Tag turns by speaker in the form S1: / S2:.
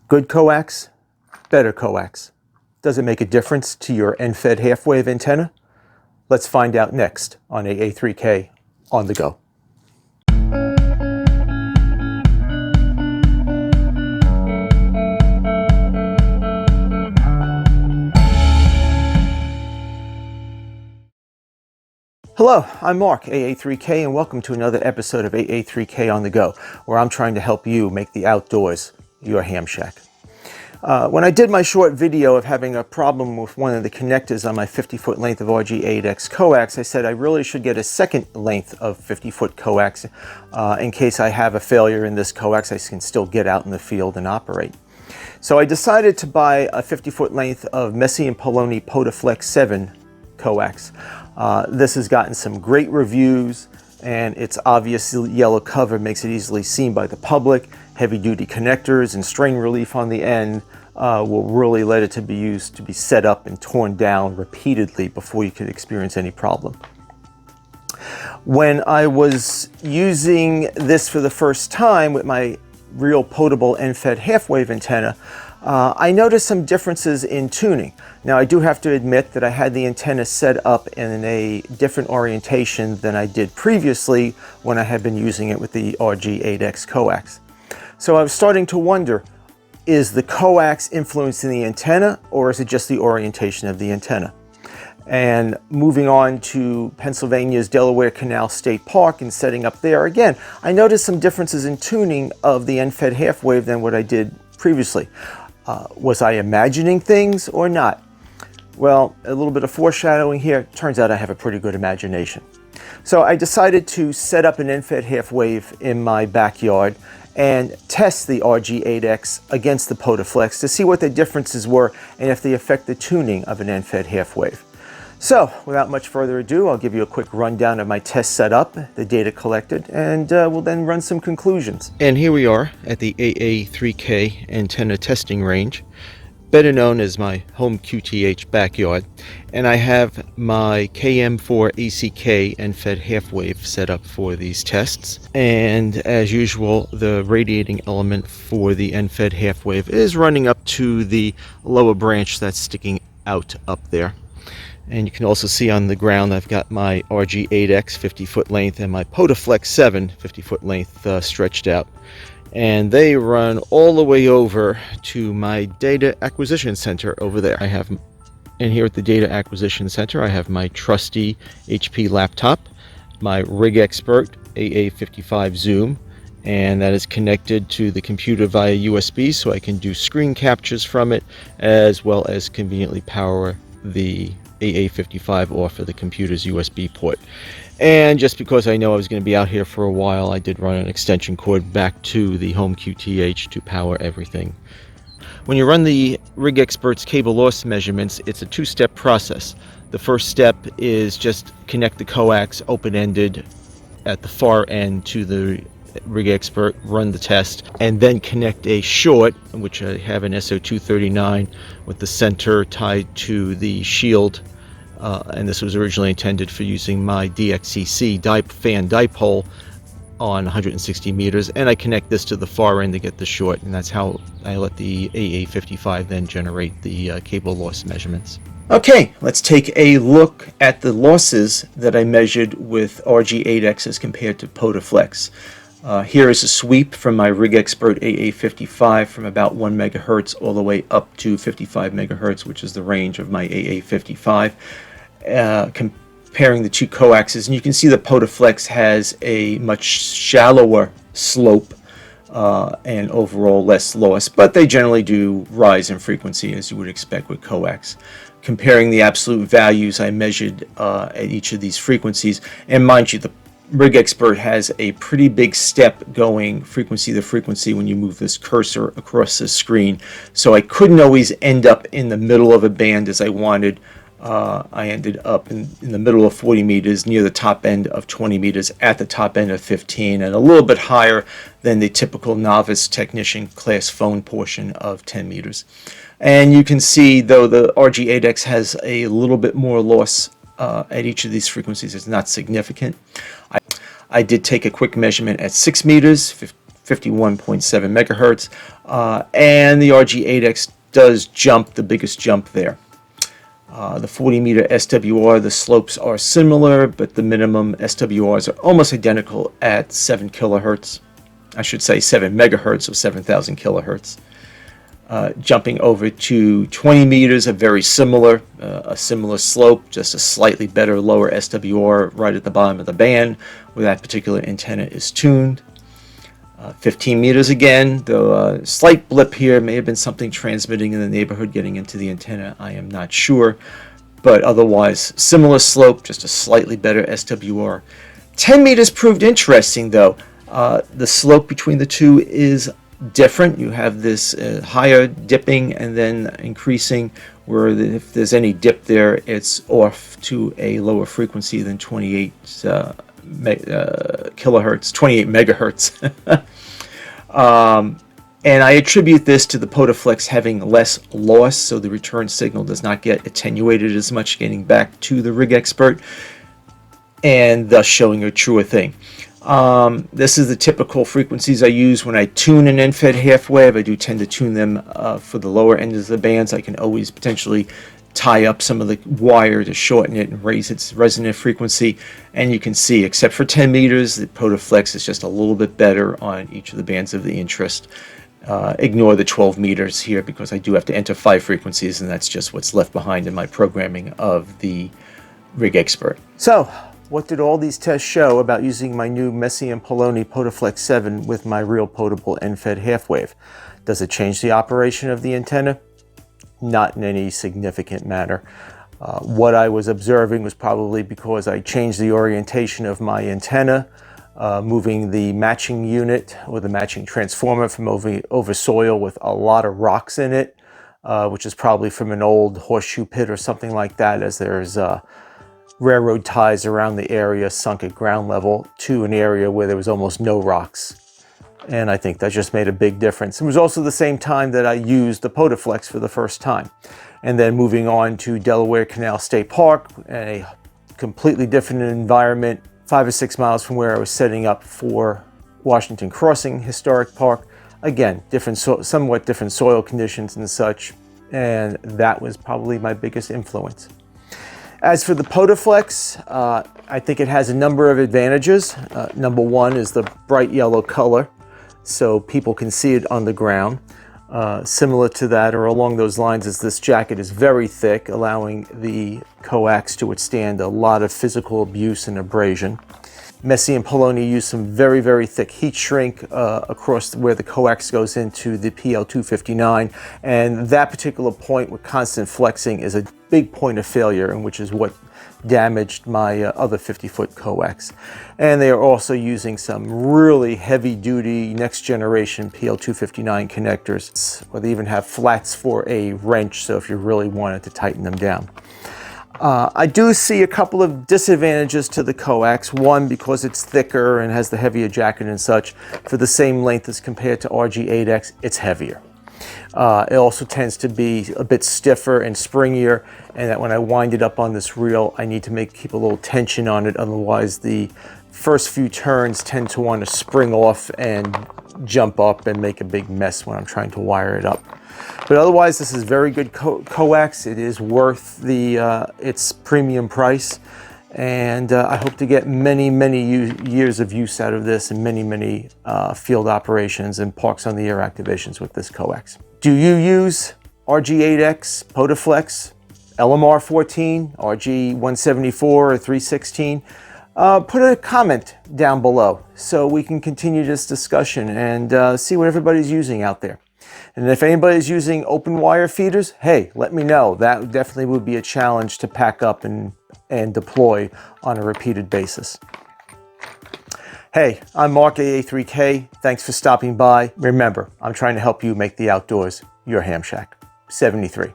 S1: Good coax, better coax. Does it make a difference to your end-fed half-wave antenna? Let's find out next on AA3K On The Go. Hello, I'm Mark, AA3K, and welcome to another episode of AA3K On The Go, where I'm trying to help you make the outdoors your ham shack. When I did my short video of having a problem with one of the connectors on my 50-foot length of RG8X coax, I said I really should get a second length of 50-foot coax in case I have a failure in this coax. I can still get out in the field and operate. So I decided to buy a 50-foot length of Messi and Poloni POTA-Flex 7 coax. This has gotten some great reviews, and its obvious yellow cover makes it easily seen by the public. Heavy-duty connectors and strain relief on the end will really let it to be used to be set up and torn down repeatedly before you could experience any problem. When I was using this for the first time with my real potable end-fed half-wave antenna, I noticed some differences in tuning. Now, I do have to admit that I had the antenna set up in a different orientation than I did previously when I had been using it with the RG8X coax. So I was starting to wonder, is the coax influencing the antenna, or is it just the orientation of the antenna? And moving on to Pennsylvania's Delaware Canal State Park and setting up there, again, I noticed some differences in tuning of the end-fed half-wave than what I did previously. Was I imagining things or not? Well, a little bit of foreshadowing here. Turns out I have a pretty good imagination. So I decided to set up an end-fed half-wave in my backyard and test the RG8X against the POTA-Flex to see what the differences were and if they affect the tuning of an end-fed half-wave. So, without much further ado, I'll give you a quick rundown of my test setup, the data collected, and we'll then run some conclusions. And here we are at the AA3K antenna testing range, better known as my home QTH backyard, and I have my KM4ACK end-fed half-wave set up for these tests. And as usual, the radiating element for the end-fed half-wave is running up to the lower branch that's sticking out up there. And you can also see on the ground I've got my RG8X 50-foot length and my POTA-Flex 7 50-foot length stretched out. And they run all the way over to my data acquisition center over there. And here at the data acquisition center, I have my trusty HP laptop, my Rig Expert AA55 Zoom, and that is connected to the computer via USB, so I can do screen captures from it, as well as conveniently power the AA55 off of the computer's USB port. And just because I know I was going to be out here for a while, I did run an extension cord back to the home QTH to power everything. When you run the Rig Expert's cable loss measurements, it's a two-step process. The first step is just connect the coax open-ended at the far end to the Rig Expert, run the test, and then connect a short, which I have an SO239 with the center tied to the shield, and this was originally intended for using my DXCC fan dipole on 160 meters, and I connect this to the far end to get the short, and that's how I let the AA55 then generate the cable loss measurements. Okay, let's take a look at the losses that I measured with RG8X as compared to POTA-Flex. Here is a sweep from my Rig Expert AA55 from about 1 megahertz all the way up to 55 megahertz, which is the range of my AA55. Comparing the two coaxes, and you can see the POTA-Flex has a much shallower slope and overall less loss, but they generally do rise in frequency as you would expect with coax. Comparing the absolute values I measured at each of these frequencies, and mind you, the Rig Expert has a pretty big step going frequency to frequency when you move this cursor across the screen, so I couldn't always end up in the middle of a band as I wanted. I ended up in the middle of 40 meters, near the top end of 20 meters, at the top end of 15, and a little bit higher than the typical novice technician class phone portion of 10 meters. And you can see, though the RG8X has a little bit more loss at each of these frequencies, it's not significant. I did take a quick measurement at 6 meters, 51.7 megahertz, and the RG8X does jump the biggest jump there. The 40 meter SWR, the slopes are similar, but the minimum SWRs are almost identical at 7 kilohertz. I should say 7 megahertz or 7,000 kilohertz. Jumping over to 20 meters, a similar slope, just a slightly better lower SWR right at the bottom of the band where that particular antenna is tuned. 15 meters again, though a slight blip here, may have been something transmitting in the neighborhood getting into the antenna, I am not sure, but otherwise similar slope, just a slightly better SWR. 10 meters proved interesting though. The slope between the two is different. You have this higher dipping and then increasing, where if there's any dip there, it's off to a lower frequency than 28 kilohertz, 28 megahertz. And I attribute this to the POTA-Flex having less loss, so the return signal does not get attenuated as much, getting back to the rig expert, and thus showing a truer thing. This is the typical frequencies I use when I tune an end-fed half wave. I do tend to tune them for the lower end of the bands. I can always potentially tie up some of the wire to shorten it and raise its resonant frequency, and you can see, except for 10 meters, the POTA-Flex is just a little bit better on each of the bands of the interest. Ignore the 12 meters here because I do have to enter 5 frequencies, and that's just what's left behind in my programming of the rig expert. So what did all these tests show about using my new Messi and Poloni POTA-Flex 7 with my real potable end-fed half wave? Does it change the operation of the antenna? Not in any significant manner. What I was observing was probably because I changed the orientation of my antenna, moving the matching unit or the matching transformer from over soil with a lot of rocks in it, which is probably from an old horseshoe pit or something like that, as there's railroad ties around the area sunk at ground level, to an area where there was almost no rocks. And I think that just made a big difference. It was also the same time that I used the POTA-Flex for the first time. And then moving on to Delaware Canal State Park, a completely different environment, 5 or 6 miles from where I was setting up for Washington Crossing Historic Park. Again, somewhat different soil conditions and such. And that was probably my biggest influence. As for the POTA-Flex, I think it has a number of advantages. Number one is the bright yellow color, so people can see it on the ground. Similar to that, or along those lines, is this jacket is very thick, allowing the COAX to withstand a lot of physical abuse and abrasion. Messi and Poloni use some very, very thick heat shrink across where the COAX goes into the PL259, and that particular point with constant flexing is a big point of failure, and which is what damaged my other 50-foot COAX. And they are also using some really heavy-duty next-generation PL259 connectors, where they even have flats for a wrench, so if you really wanted to tighten them down. I do see a couple of disadvantages to the COAX. One, because it's thicker and has the heavier jacket and such, for the same length as compared to RG8X, it's heavier. It also tends to be a bit stiffer and springier, and that when I wind it up on this reel, I need to keep a little tension on it, otherwise the first few turns tend to want to spring off and jump up and make a big mess when I'm trying to wire it up. But otherwise, this is very good COAX. It is worth its premium price, and I hope to get many, many years of use out of this, and many, many field operations and parks on the air activations with this COAX. Do you use RG8X, POTA-Flex, LMR14, RG174, or 316? Put a comment down below so we can continue this discussion and see what everybody's using out there. And if anybody's using open wire feeders, hey, let me know. That definitely would be a challenge to pack up and deploy on a repeated basis. Hey, I'm Mark, AA3K. Thanks for stopping by. Remember, I'm trying to help you make the outdoors your ham shack. 73.